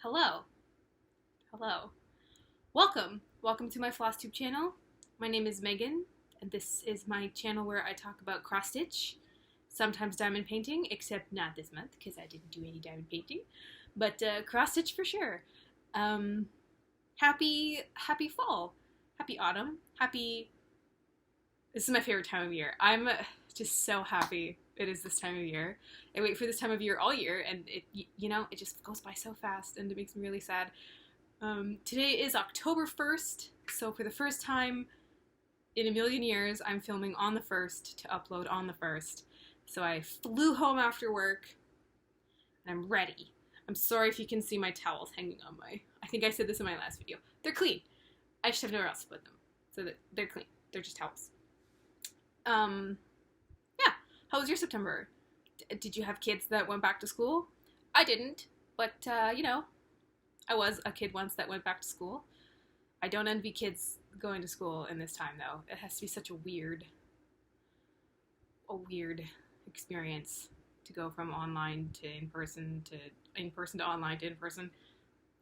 Hello. Hello. Welcome to my Flosstube channel. My name is Megan, and this is my channel where I talk about cross-stitch, sometimes diamond painting, except not this month because I didn't do any diamond painting, but cross-stitch for sure. Happy fall, happy autumn, this is my favorite time of year. I'm just so happy it is this time of year. I wait for this time of year all year, and it just goes by so fast, and it makes me really sad. Today is October 1st, so for the first time in a million years, I'm filming on the 1st to upload on the 1st. So I flew home after work, and I'm ready. I'm sorry if you can see my towels hanging on I think I said this in my last video. They're clean. I just have nowhere else to put them. So they're clean. They're just towels. Yeah. How was your September? Did you have kids that went back to school? I didn't, but, I was a kid once that went back to school. I don't envy kids going to school in this time, though. It has to be such a weird experience to go from online to in-person to online to in-person.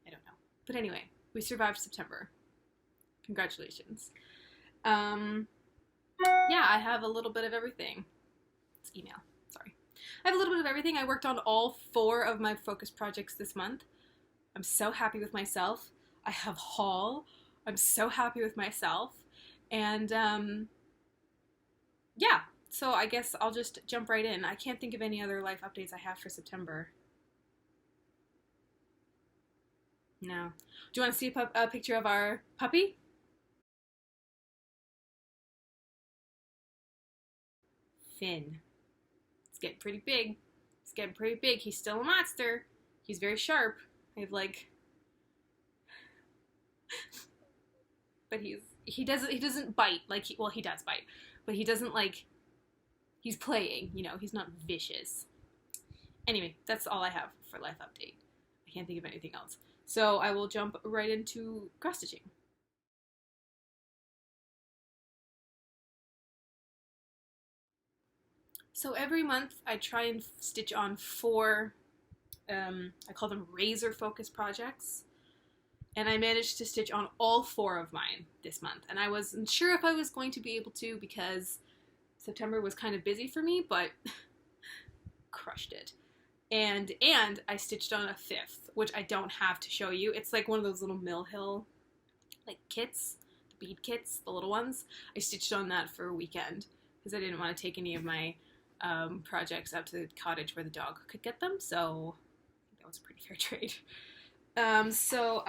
I don't know. But anyway, we survived September. Congratulations. Yeah, I have a little bit of everything. It's email. Sorry. I have a little bit of everything. I worked on all 4 of my focus projects this month. I'm so happy with myself. I have haul. I'm so happy with myself. And, yeah. So I guess I'll just jump right in. I can't think of any other life updates I have for September. No. Do you want to see a picture of our puppy? Finn. It's getting pretty big. It's getting pretty big. He's still a monster. He's very sharp. I have but he doesn't bite he does bite, but he doesn't he's playing, he's not vicious. Anyway, that's all I have for life update. I can't think of anything else. So I will jump right into cross stitching. So every month I try and stitch on 4, I call them razor focus projects. And I managed to stitch on all 4 of mine this month. And I wasn't sure if I was going to be able to because September was kind of busy for me, but crushed it. And I stitched on a 5th, which I don't have to show you. It's like one of those little Mill Hill kits, the bead kits, the little ones. I stitched on that for a weekend because I didn't want to take any of my projects out to the cottage where the dog could get them, so I think that was a pretty fair trade. So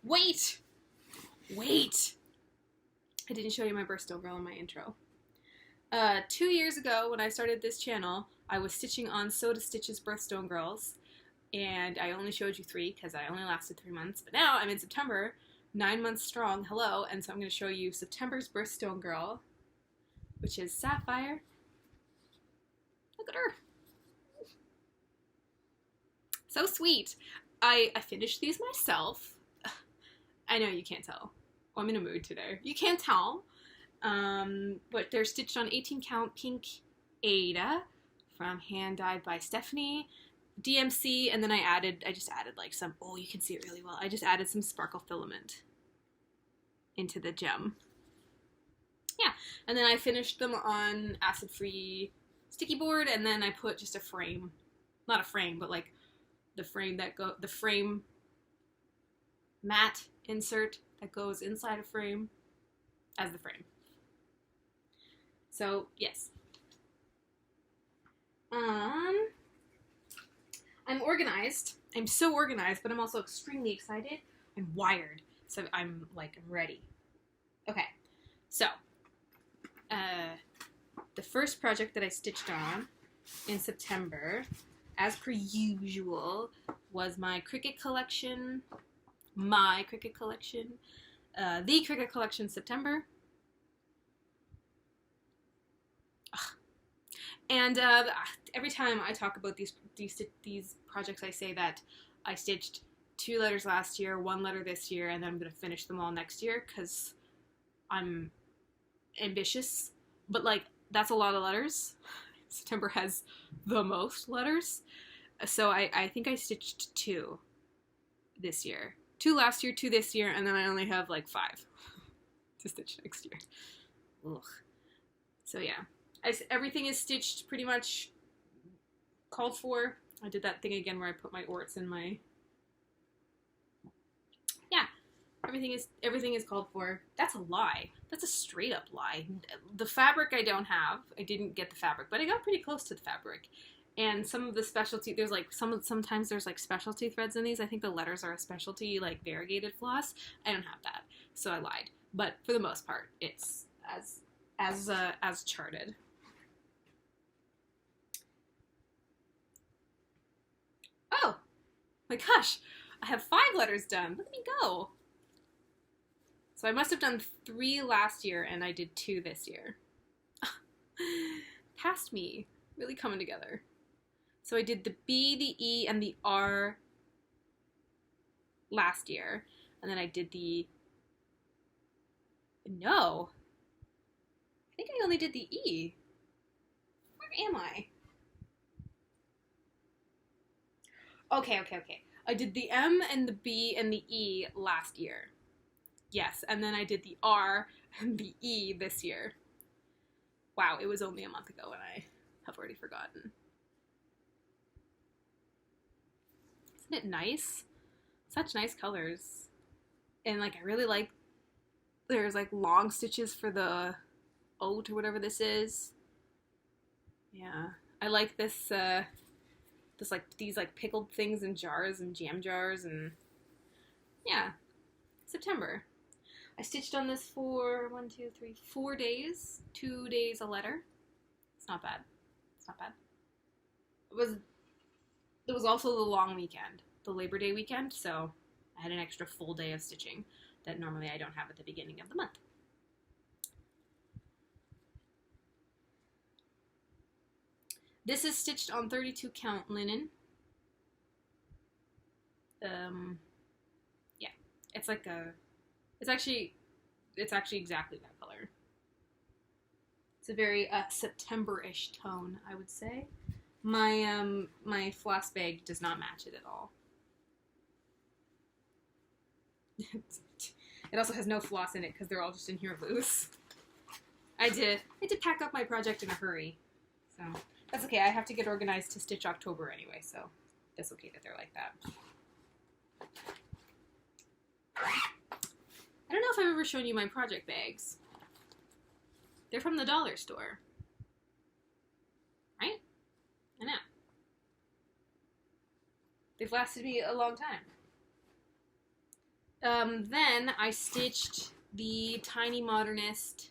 wait! I didn't show you my birthstone girl in my intro. 2 years ago, when I started this channel, I was stitching on Soda Stitch's birthstone girls, and I only showed you 3 because I only lasted 3 months, but now I'm in September, 9 months strong, hello, and so I'm going to show you September's birthstone girl, which is Sapphire. Look at her. So sweet. I finished these myself. I know you can't tell. Well, I'm in a mood today. You can't tell. But they're stitched on 18 count pink Ada from Hand Dyed by Stephanie, DMC, and then I just added some, oh, you can see it really well. I just added some sparkle filament into the gem. Yeah, and then I finished them on acid-free sticky board, and then I put just a frame, not a frame, but the frame mat insert that goes inside a frame as the frame. So yes, I'm organized. I'm so organized, but I'm also extremely excited. I'm wired, so I'm ready. Okay, so the first project that I stitched on in September, as per usual, was my Cricut collection. The Cricut collection September. Ugh. And every time I talk about these projects, I say that I stitched 2 letters last year, 1 letter this year, and then I'm going to finish them all next year because I'm ambitious. But that's a lot of letters. September has the most letters. So I think I stitched 2. this year. 2 last year, 2 this year, and then I only have like 5 to stitch next year. Ugh. So yeah, everything is stitched pretty much called for. I did that thing again where I put my orts in my... Yeah, everything is called for. That's a lie. That's a straight up lie. The fabric I don't have. I didn't get the fabric, but I got pretty close to the fabric. And some of the specialty, there's like sometimes there's like specialty threads in these. I think the letters are a specialty like variegated floss. I don't have that, so I lied. But for the most part, it's as charted. Oh my gosh, I have 5 letters done. Look at me go. So I must have done 3 last year, and I did 2 this year. Past me, really coming together. So I did the B, the E, and the R last year. And then I did the... No. I think I only did the E. Where am I? Okay. I did the M and the B and the E last year. Yes, and then I did the R and the E this year. Wow, it was only a month ago and I have already forgotten. Isn't it nice? Such nice colors. And like, I really like, there's like long stitches for the oat or whatever this is. Yeah, I like this, these like pickled things in jars and jam jars, and yeah, September. I stitched on this for 4 days, 2 days a letter. It's not bad. It's not bad. It was also the long weekend, the Labor Day weekend, so I had an extra full day of stitching that normally I don't have at the beginning of the month. This is stitched on 32 count linen. Yeah, it's like it's actually exactly that color. It's a very September-ish tone, I would say. My floss bag does not match it at all. It also has no floss in it because they're all just in here loose. I did pack up my project in a hurry, so that's okay. I have to get organized to stitch October anyway, so that's okay that they're like that. I don't know if I've ever shown you my project bags. They're from the dollar store. Right? I know. They've lasted me a long time. Then I stitched the Tiny Modernist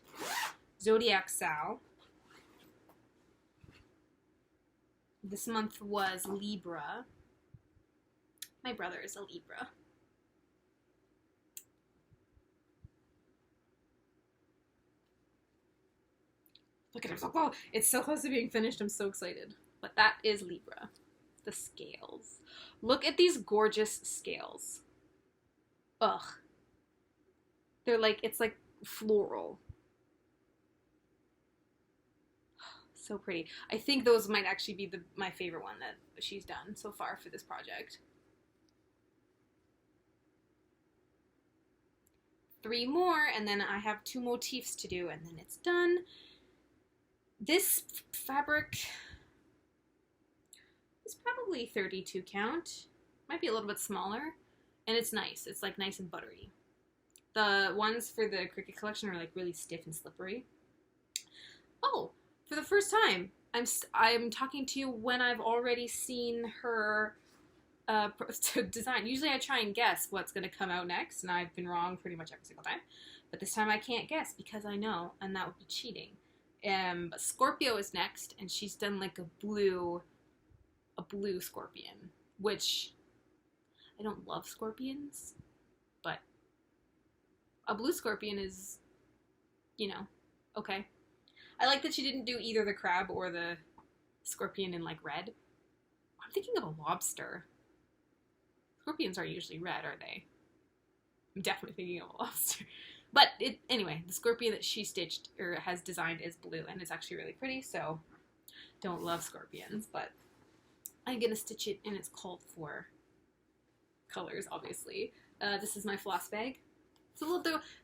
Zodiac Sal. This month was Libra. My brother is a Libra. Look at him. Oh, it's so close to being finished. I'm so excited. But that is Libra. The scales. Look at these gorgeous scales. Ugh. They're like, it's like floral. So pretty. I think those might actually be my favorite one that she's done so far for this project. 3 more, and then I have 2 motifs to do, and then it's done. This fabric is probably 32 count. Might be a little bit smaller. And it's nice. It's like nice and buttery. The ones for the Cricut collection are like really stiff and slippery. Oh, for the first time, I'm talking to you when I've already seen her design. Usually I try and guess what's going to come out next, and I've been wrong pretty much every single time. But this time I can't guess because I know, and that would be cheating. But Scorpio is next, and she's done like a blue scorpion, which I don't love scorpions, but a blue scorpion is, you know, okay. I like that she didn't do either the crab or the scorpion in like red. I'm thinking of a lobster. Scorpions aren't usually red, are they? I'm definitely thinking of a lobster. But anyway, the scorpion that she stitched or has designed is blue, and it's actually really pretty, so don't love scorpions, but I'm gonna stitch it in its called for colors, obviously. This is my floss bag.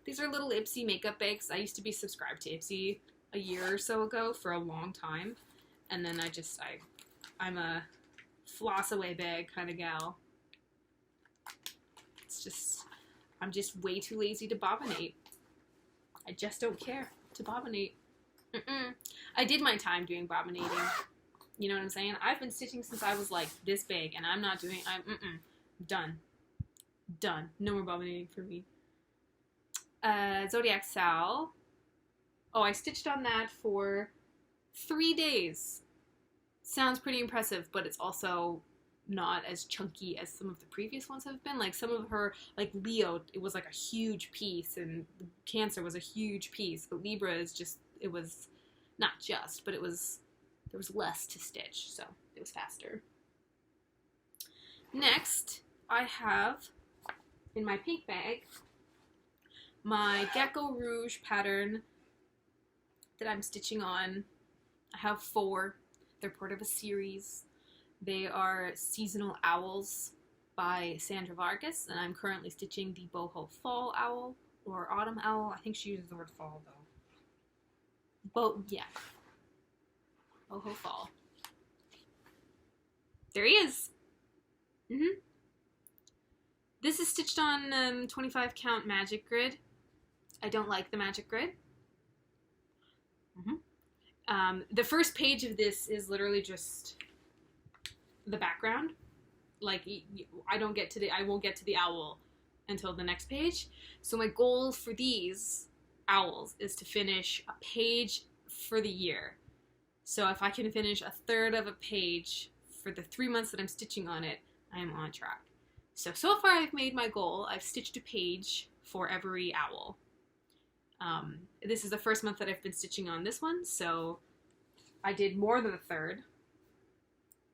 These are little Ipsy makeup bags. I used to be subscribed to Ipsy a year or so ago for a long time. And then I'm a floss away bag kind of gal. I'm just way too lazy to bobbinate. I just don't care to bobbinate. I did my time doing bobbinating. You know what I'm saying? I've been stitching since I was like this big, and I'm not doing, done. Done. No more bobbinating for me. Zodiac Sal. Oh, I stitched on that for 3 days. Sounds pretty impressive, but it's also not as chunky as some of the previous ones have been. Like some of her, like Leo, it was like a huge piece, and Cancer was a huge piece, but Libra is just, it was not just, but it was, there was less to stitch, so it was faster. Next, I have in my pink bag my Gecko Rouge pattern that I'm stitching on. I have 4. They're part of a series. They are Seasonal Owls by Sandra Vargas, and I'm currently stitching the boho fall owl, or autumn owl. I think she uses the word fall, though. Yeah. Boho fall. There he is. This is stitched on 25 count magic grid. I don't like the magic grid. The first page of this is literally just the background. Like, I won't get to the owl until the next page. So my goal for these owls is to finish a page for the year. So if I can finish a third of a page for the 3 months that I'm stitching on it, I am on track. So far I've made my goal. I've stitched a page for every owl. This is the first month that I've been stitching on this one, so I did more than a third.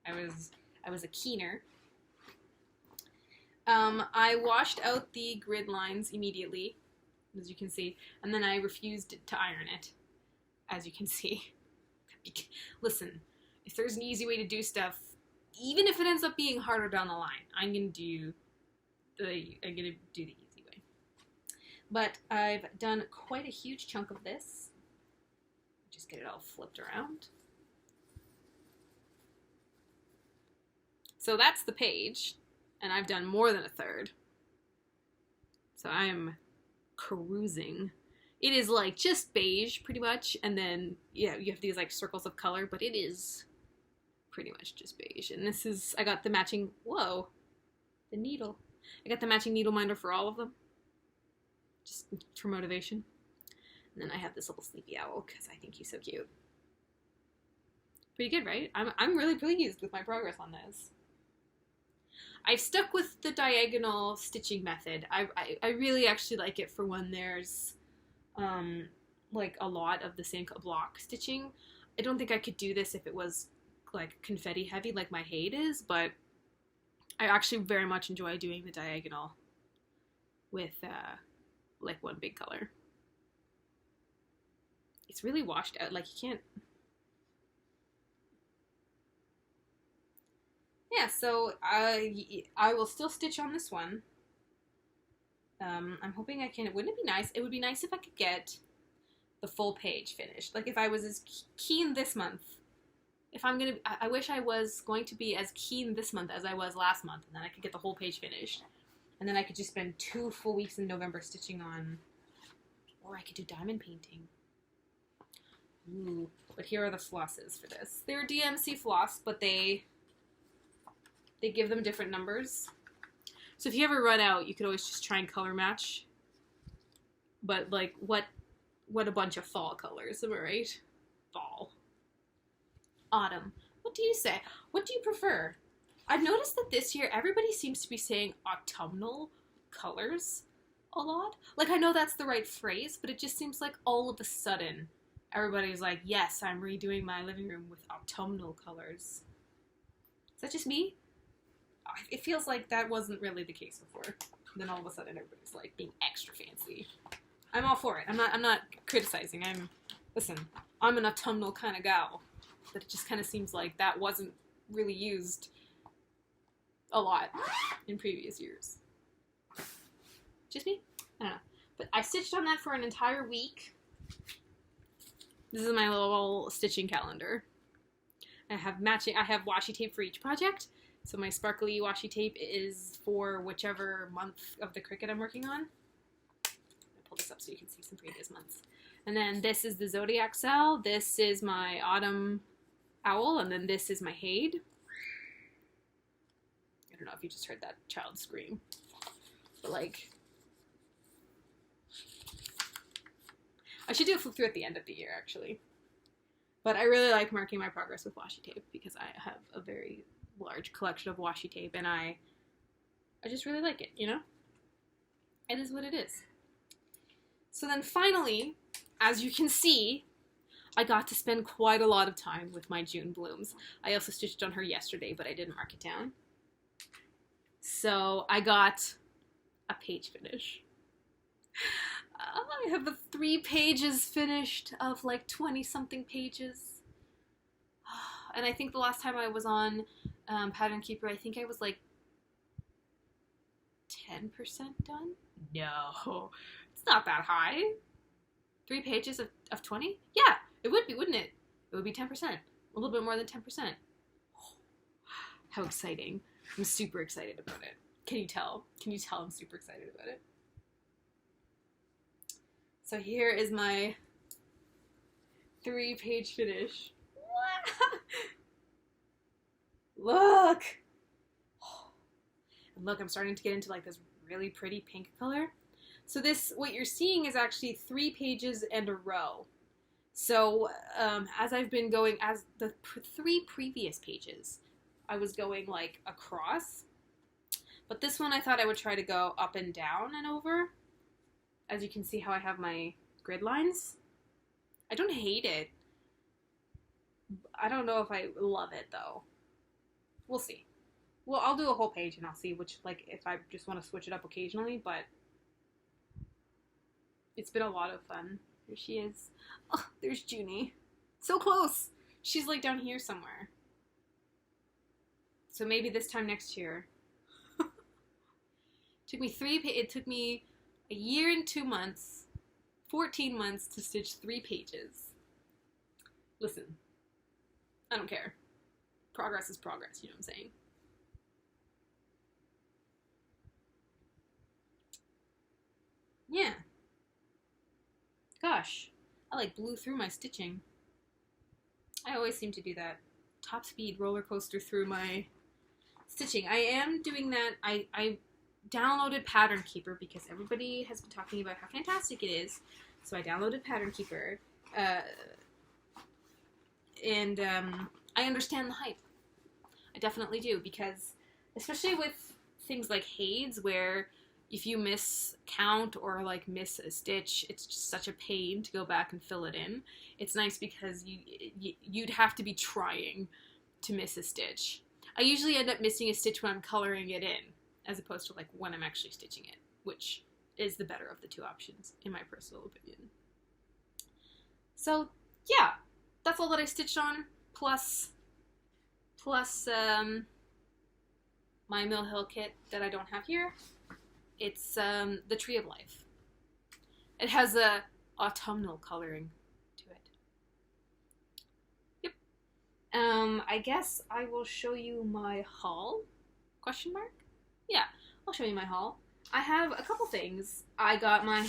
I was a keener. I washed out the grid lines immediately, as you can see, and then I refused to iron it, as you can see. Listen, if there's an easy way to do stuff, even if it ends up being harder down the line, I'm gonna do the easy way. But I've done quite a huge chunk of this. Just get it all flipped around. So that's the page, and I've done more than a third. So I am cruising. It is like just beige pretty much, and then yeah, you have these like circles of color, but it is pretty much just beige. And this is, I got the matching, whoa, the needle. I got the matching needle minder for all of them, just for motivation. And then I have this little sleepy owl because I think he's so cute. Pretty good, right? I'm really pleased with my progress on this. I've stuck with the diagonal stitching method. I really actually like it for when there's like a lot of the same block stitching. I don't think I could do this if it was like confetti heavy like my Hade is, but I actually very much enjoy doing the diagonal with like one big color. It's really washed out, like you can't. Yeah, so I will still stitch on this one. I'm hoping I can. Wouldn't it be nice? It would be nice if I could get the full page finished. Like if I was as keen this month. I wish I was going to be as keen this month as I was last month, and then I could get the whole page finished. And then I could just spend 2 full weeks in November stitching on, or I could do diamond painting. Ooh, but here are the flosses for this. They're DMC floss, but they give them different numbers. So if you ever run out, you could always just try and color match. But like, what a bunch of fall colors, am I right? Fall. Autumn. What do you say? What do you prefer? I've noticed that this year everybody seems to be saying autumnal colors a lot. Like, I know that's the right phrase, but it just seems like all of a sudden everybody's like, yes, I'm redoing my living room with autumnal colors. Is that just me? It feels like that wasn't really the case before. Then all of a sudden everybody's like being extra fancy. I'm all for it. I'm not criticizing. Listen, I'm an autumnal kind of gal. But it just kind of seems like that wasn't really used a lot in previous years. Just me? I don't know. But I stitched on that for an entire week. This is my little stitching calendar. I have washi tape for each project. So my sparkly washi tape is for whichever month of the cricket I'm working on. I'll pull this up so you can see some previous months. And then this is the Zodiac cell. This is my Autumn Owl. And then this is my Hade. I don't know if you just heard that child scream. But like, I should do a flip through at the end of the year, actually. But I really like marking my progress with washi tape because I have a very large collection of washi tape and I just really like it, you know? It is what it is. So then finally, as you can see, I got to spend quite a lot of time with my June blooms. I also stitched on her yesterday, but I didn't mark it down. So I got a page finish. I have 3 pages finished of like 20-something pages. And I think the last time I was on Pattern Keeper, I think I was like 10% done? No, it's not that high. 3 pages of 20? Yeah, it would be, wouldn't it? It would be 10%. A little bit more than 10%. How exciting. I'm super excited about it. Can you tell? Can you tell I'm super excited about it? So here is my 3-page finish. Look! And look, I'm starting to get into like this really pretty pink color. So this, what you're seeing is actually 3 pages and a row. So as I've been going, as the 3 previous pages, I was going like across. But this one I thought I would try to go up and down and over. As you can see how I have my grid lines. I don't hate it. I don't know if I love it though. We'll see. Well, I'll do a whole page and I'll see which, like, if I just want to switch it up occasionally, but it's been a lot of fun. Here she is. Oh, there's Junie. So close. She's like down here somewhere. So maybe this time next year. It took me a year and 2 months, 14 months to stitch 3 pages. Listen, I don't care. Progress is progress, you know what I'm saying? Yeah. Gosh, I like blew through my stitching. I always seem to do that. Top speed roller coaster through my stitching. I am doing that. I downloaded Pattern Keeper because everybody has been talking about how fantastic it is. So I downloaded Pattern Keeper. And I understand the hype. I definitely do, because especially with things like Hades, where if you miscount or like miss a stitch, it's just such a pain to go back and fill it in. It's nice because you'd have to be trying to miss a stitch. I usually end up missing a stitch when I'm coloring it in, as opposed to like when I'm actually stitching it, which is the better of the 2 options, in my personal opinion. So yeah, that's all that I stitched on, plus my Mill Hill kit that I don't have here. It's the Tree of Life. It has a autumnal coloring to it. Yep. I guess I will show you my haul? Question mark? Yeah, I'll show you my haul. I have a couple things. I got my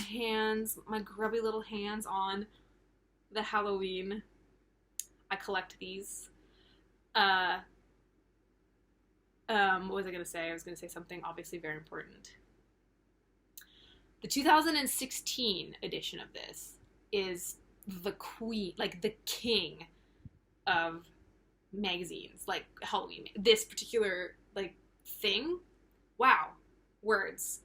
grubby little hands on the Halloween. I collect these. What was I going to say? I was going to say something obviously very important. The 2016 edition of this is the queen, like the king of magazines, like Halloween. This particular, like, thing. Wow. Words.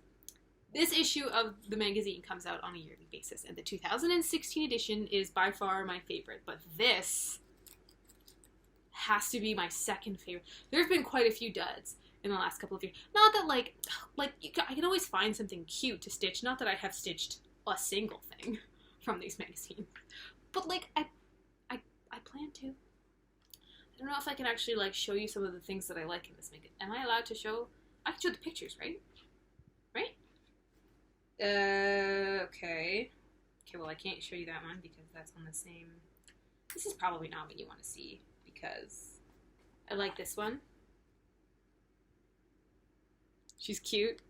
This issue of the magazine comes out on a yearly basis, and the 2016 edition is by far my favorite, but this has to be my second favorite. There have been quite a few duds in the last couple of years. Not that, like I can always find something cute to stitch. Not that I have stitched a single thing from these magazines. But, like, I plan to. I don't know if I can actually like show you some of the things that I like in this makeup. Am I allowed to show? I can show the pictures, right? Right? Okay. Okay, well I can't show you that one because that's on the same. This is probably not what you want to see because I like this one. She's cute.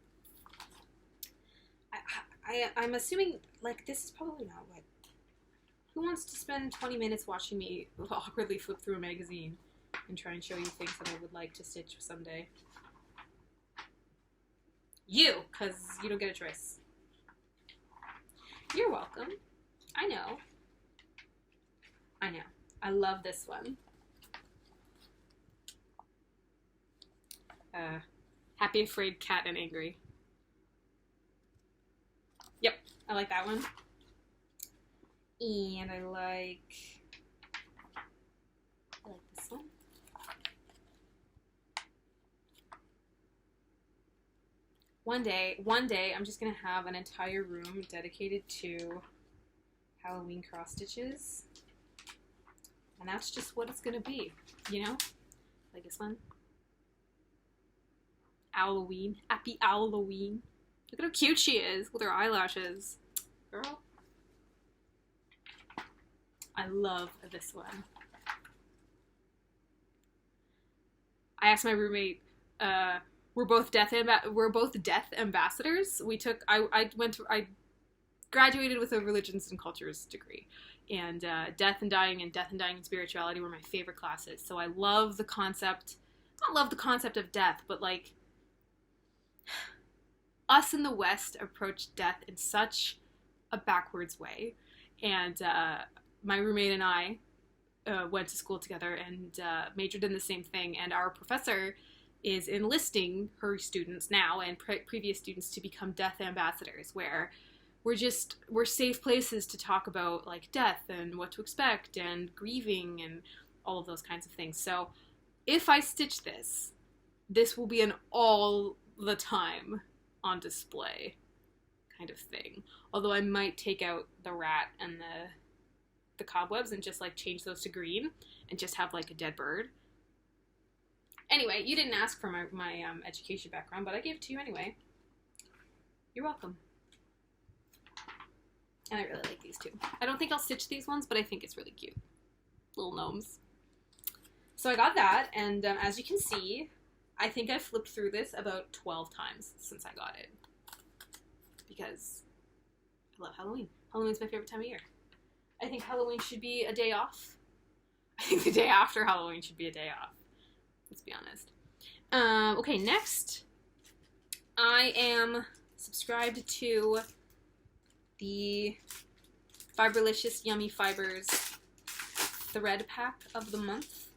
I'm assuming, like, this is probably not what... Who wants to spend 20 minutes watching me awkwardly flip through a magazine and try and show you things that I would like to stitch someday? You, because you don't get a choice. You're welcome. I know. I know. I love this one. Happy, Afraid, Cat, and Angry. Yep, I like that one. And I like this one. One day, I'm just gonna have an entire room dedicated to Halloween cross stitches. And that's just what it's gonna be, you know? Like this one. Halloween. Happy Halloween. Look at how cute she is with her eyelashes. Girl. I love this one. I asked my roommate, we're both death ambassadors. I graduated with a religions and cultures degree. And death and dying and spirituality were my favorite classes. So I love the concept, not love the concept of death, but like us in the West approach death in such a backwards way. And my roommate and I went to school together and majored in the same thing. And our professor is enlisting her students now and previous students to become death ambassadors, where we're safe places to talk about like death and what to expect and grieving and all of those kinds of things. So if I stitch this will be an all the time on display kind of thing. Although I might take out the rat and the cobwebs and just like change those to green and just have like a dead bird. Anyway, you didn't ask for my education background, but I gave it to you anyway. You're welcome. And I really like these two. I don't think I'll stitch these ones, but I think it's really cute. Little gnomes. So I got that, and as you can see, I think I flipped through this about 12 times since I got it. Because I love Halloween. Halloween's my favorite time of year. I think Halloween should be a day off. I think the day after Halloween should be a day off. Let's be honest. Okay, next. I am subscribed to the Fiberlicious Yummy Fibers thread pack of the month.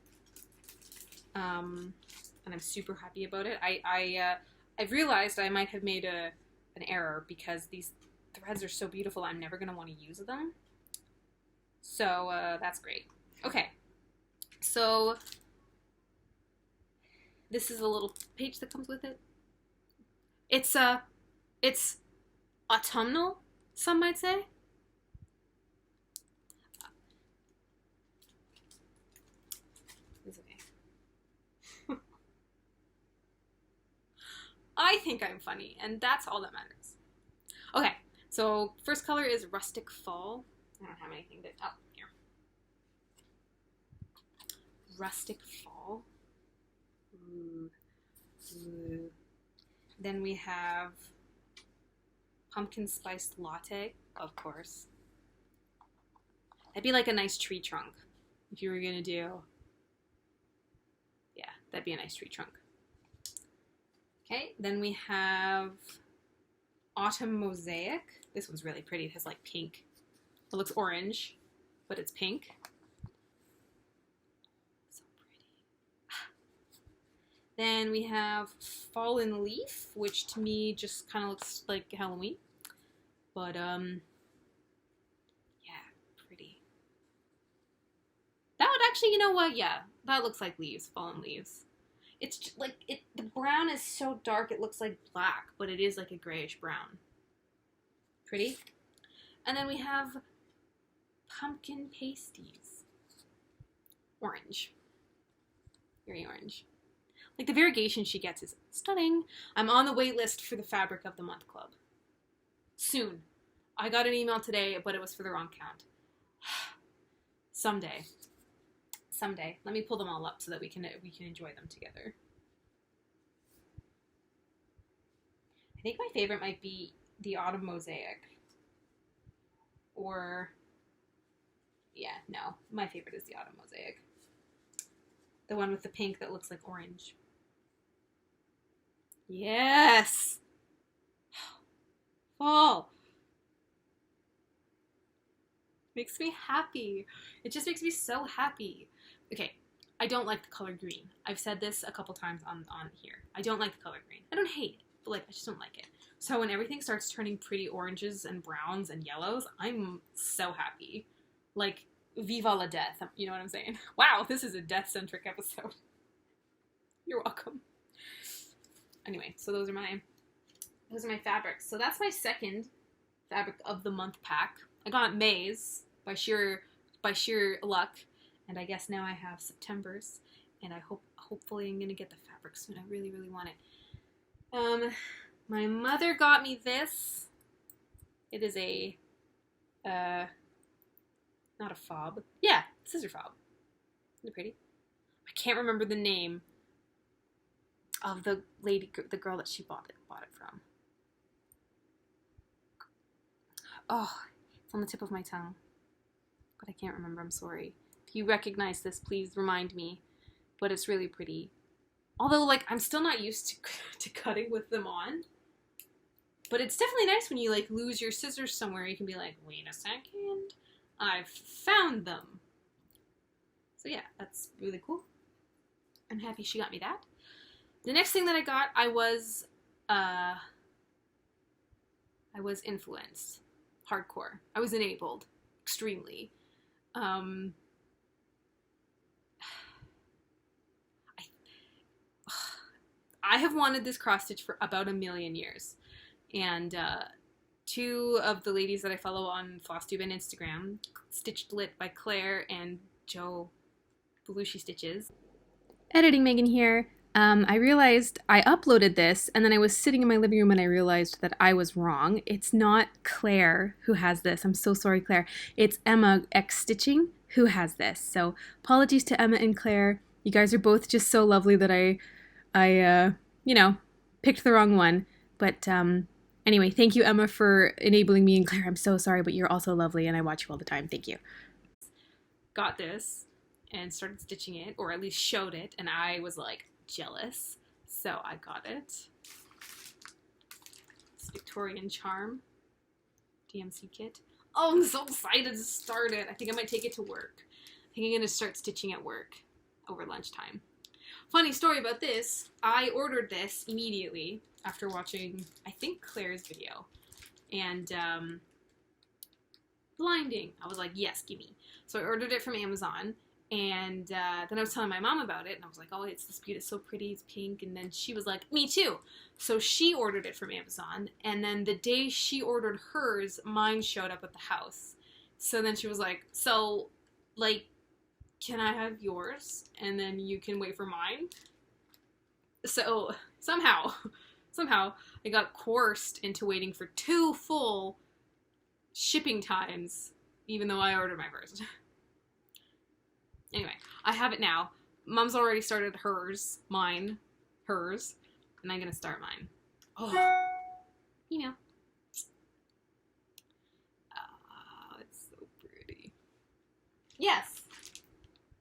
And I'm super happy about it. I've realized I might have made an error because these threads are so beautiful I'm never going to want to use them. So that's great. Okay, so this is a little page that comes with it. It's autumnal, some might say. It's okay. I think I'm funny, and that's all that matters. Okay, so first color is Rustic Fall. I don't have anything to... Oh, here. Rustic Fall. Ooh. Ooh. Then we have Pumpkin Spiced Latte, of course. That'd be like a nice tree trunk if you were gonna do... Yeah, that'd be a nice tree trunk. Okay, then we have Autumn Mosaic. This one's really pretty. It has like pink. It looks orange, but it's pink. So pretty. Then we have Fallen Leaf, which to me just kind of looks like Halloween. But, yeah, pretty. That would actually, you know what? Yeah, that looks like leaves, fallen leaves. It's just like, the brown is so dark it looks like black, but it is like a grayish brown. Pretty. And then we have Pumpkin Pasties. Orange. Very orange. Like, the variegation she gets is stunning. I'm on the wait list for the Fabric of the Month Club. Soon. I got an email today, but it was for the wrong count. Someday. Someday. Let me pull them all up so that we can enjoy them together. I think my favorite might be the Autumn Mosaic. Or, yeah, no. My favorite is the Autumn Mosaic. The one with the pink that looks like orange. Yes! Fall! Makes me happy. It just makes me so happy. Okay, I don't like the color green. I've said this a couple times on here. I don't like the color green. I don't hate it, but like, I just don't like it. So when everything starts turning pretty oranges and browns and yellows, I'm so happy. Like, viva la death. You know what I'm saying? Wow, this is a death-centric episode. You're welcome. Anyway, so those are my fabrics. So that's my second Fabric of the Month pack. I got May's by sheer luck, and I guess now I have September's, and hopefully I'm gonna get the fabric soon. I really, really want it. My mother got me this. It is a not a fob. Yeah, scissor fob. Isn't it pretty? I can't remember the name of the girl that she bought it from. Oh, it's on the tip of my tongue, but I can't remember. I'm sorry. If you recognize this, please remind me. But it's really pretty. Although, like, I'm still not used to cutting with them on. But it's definitely nice when you, like, lose your scissors somewhere. You can be like, wait a second. I've found them. So yeah, that's really cool. I'm happy she got me that. The next thing that I got, I was influenced. Hardcore. I was enabled. Extremely. I have wanted this cross stitch for about 1,000,000 years. And two of the ladies that I follow on Flosstube and Instagram, Stitched Lit by Claire and Jo Belushi Stitches. Editing Megan here. I realized I uploaded this, and then I was sitting in my living room and I realized that I was wrong. It's not Claire who has this. I'm so sorry, Claire. It's Emma X Stitching who has this. So apologies to Emma and Claire. You guys are both just so lovely that I picked the wrong one. But anyway, thank you, Emma, for enabling me, and Claire, I'm so sorry, but you're also lovely and I watch you all the time. Thank you. Got this and started stitching it, or at least showed it, and I was like, jealous, so I got it. It's Victorian Charm DMC kit. Oh, I'm so excited to start it. I think I might take it to work. I think I'm gonna start stitching at work over lunchtime. Funny story about this, I ordered this immediately after watching, I think, Claire's video, and blinding. I was like, yes, gimme. So I ordered it from Amazon. And then I was telling my mom about it, and I was like, oh, it's this beauty, it's so pretty, it's pink. And then she was like, me too. So she ordered it from Amazon, and then the day she ordered hers, mine showed up at the house. So then she was like, so, like, can I have yours? And then you can wait for mine? So somehow I got coerced into waiting for 2 full shipping times, even though I ordered my first. Anyway, I have it now. Mom's already started hers, hers, and I'm gonna start mine. Oh, email. Oh, it's so pretty. Yes.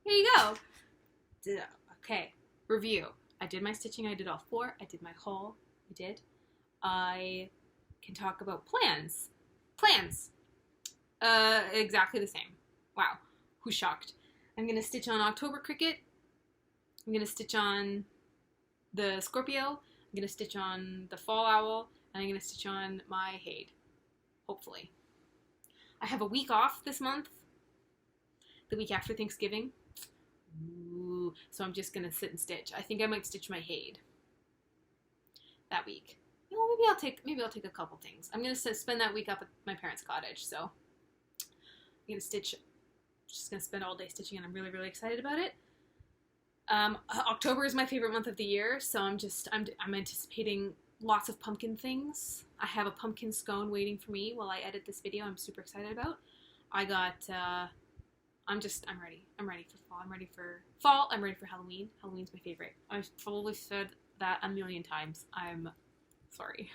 Here you go. Okay, review. I did my stitching. I did all 4. I did my haul. I did. I can talk about plans. Plans. Exactly the same. Wow. Who's shocked? I'm going to stitch on October Cricket. I'm going to stitch on the Scorpio. I'm going to stitch on the Fall Owl. And I'm going to stitch on my Hade. Hopefully. I have a week off this month. The week after Thanksgiving. Ooh, so I'm just going to sit and stitch. I think I might stitch my Hade that week. You know, maybe I'll take a couple things. I'm going to spend that week up at my parents' cottage. So I'm going to stitch. Just gonna spend all day stitching, and I'm really, really excited about it. October is my favorite month of the year, so I'm anticipating lots of pumpkin things. I have a pumpkin scone waiting for me while I edit this video. I'm super excited about. I got I'm ready. I'm ready for fall. I'm ready for fall. I'm ready for Halloween. Halloween's my favorite. I've probably said that a million times. I'm sorry.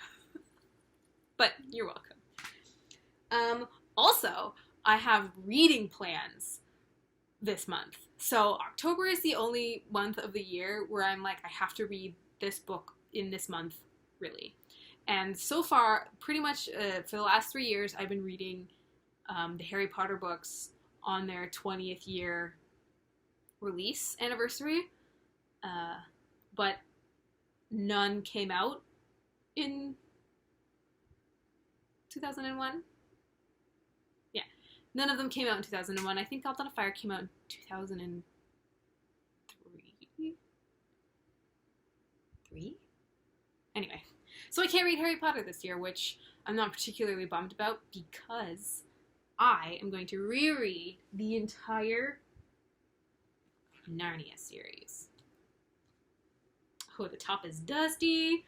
But you're welcome. Also, I have reading plans this month. So October is the only month of the year where I'm like, I have to read this book in this month, really. And so far, pretty much for the last 3 years, I've been reading the Harry Potter books on their 20th year release anniversary. But none came out in 2001. Yeah, none of them came out in 2001. I think Goblet of Fire came out in 2003. Anyway, so I can't read Harry Potter this year, which I'm not particularly bummed about because I am going to reread the entire Narnia series. Oh, the top is dusty.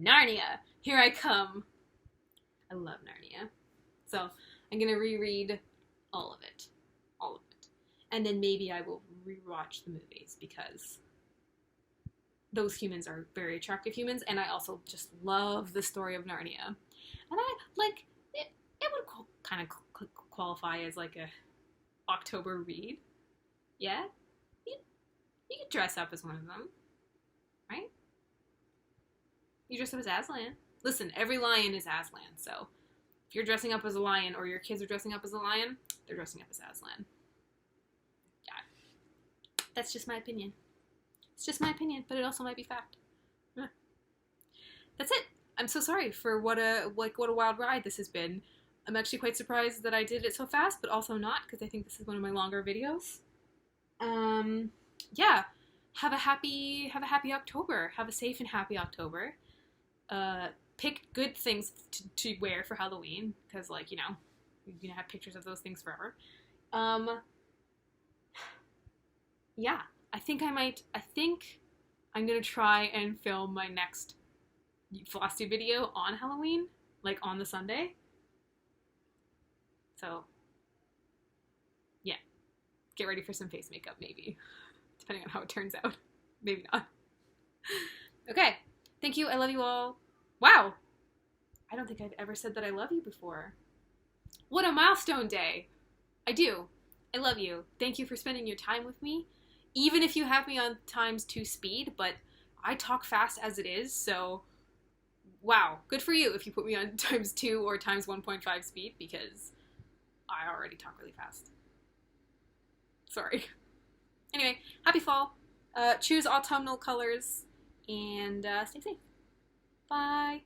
Narnia, here I come. I love Narnia. So I'm going to reread all of it. All of it. And then maybe I will rewatch the movies because those humans are very attractive humans, and I also just love the story of Narnia. And I, like, it would kind of qualify as, like, a October read. Yeah? You could dress up as one of them. Right? You dress up as Aslan. Listen, every lion is Aslan, so if you're dressing up as a lion or your kids are dressing up as a lion, they're dressing up as Aslan. Yeah. That's just my opinion. It's just my opinion, but it also might be fact. That's it. I'm so sorry for what a wild ride this has been. I'm actually quite surprised that I did it so fast, but also not, because I think this is one of my longer videos. Yeah. Have a happy October. Have a safe and happy October. Pick good things to wear for Halloween, because, like, you know, you're gonna have pictures of those things forever. Yeah. I think I'm gonna try and film my next Flosstube video on Halloween, like on the Sunday. So, yeah. Get ready for some face makeup, maybe. Depending on how it turns out. Maybe not. Okay. Thank you. I love you all. Wow. I don't think I've ever said that I love you before. What a milestone day. I do. I love you. Thank you for spending your time with me. Even if you have me on ×2 speed, but I talk fast as it is, so wow, good for you if you put me on ×2 or ×1.5 speed, because I already talk really fast. Sorry. Anyway, happy fall. Choose autumnal colors, and stay safe. Bye.